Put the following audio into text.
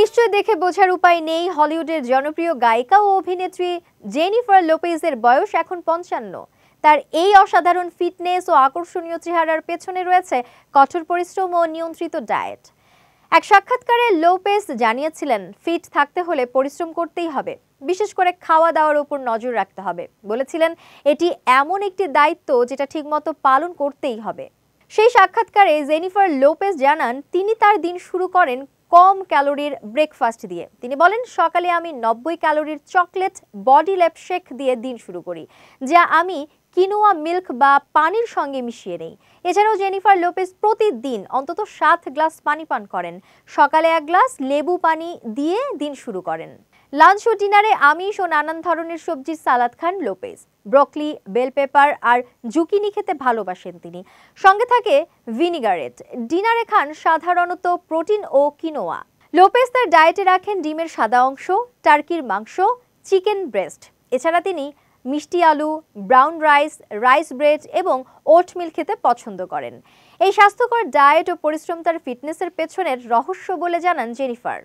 নিশ্চয় দেখে বোঝার উপায় নেই, হলিউডের জনপ্রিয় গায়িকা ও অভিনেত্রী জেনিফার লোপেজের বয়স এখন ৫৫। তার এই অসাধারণ ফিটনেস ও আকর্ষণীয় চেহারার পেছনে রয়েছে কঠোর পরিশ্রম ও নিয়ন্ত্রিত ডায়েট। এক সাক্ষাৎকারে লোপেজ জানিয়েছিলেন, ফিট থাকতে হলে পরিশ্রম করতেই হবে, বিশেষ করে খাওয়া দাওয়ার উপর নজর রাখতে হবে। বলেছিলেন, এটি এমন একটি দায়িত্ব যেটা ঠিকমতো পালন করতেই হবে। সেই সাক্ষাৎকারে জেনিফার লোপেজ জানান, তিনি তার দিন শুরু করেন কম ক্যালোরির ব্রেকফাস্ট দিয়ে। তিনি বলেন, সকালে আমি ৯০ ক্যালোরির চকলেট বডি ল্যাপ শেক দিয়ে দিন শুরু করি, যা আমি কিনোয়া মিল্ক বা পানির সঙ্গে মিশিয়ে নেই। এছাড়াও জেনিফার লোপেজ প্রতিদিন অন্তত ৭ গ্লাস পানি পান করেন। সকালে ১ গ্লাস লেবু পানি দিয়ে দিন শুরু করেন। লাঞ্চ ও ডিনারে আমিষ ও নানান ধরনের সবজির সালাদ খান লোপেজ। ব্রকলি, বেল পেপার আর জুকিনি খেতে ভালোবাসেন তিনি। সঙ্গে থাকে ভিনিগারেট। ডিনারে খান সাধারণত প্রোটিন ও কিনোয়া। লোপেজ তার ডায়েটে রাখেন ডিমের সাদা অংশ, টার্কির মাংস, চিকেন ব্রেস্ট। এছাড়া তিনি মিষ্টি আলু, ব্রাউন রাইস, রাইস ব্রেড এবং ওটমিল খেতে পছন্দ করেন। এই স্বাস্থ্যকর ডায়েট ও পরিশ্রম তার ফিটনেসের পেছনের রহস্য বলে জানান জেনিফার।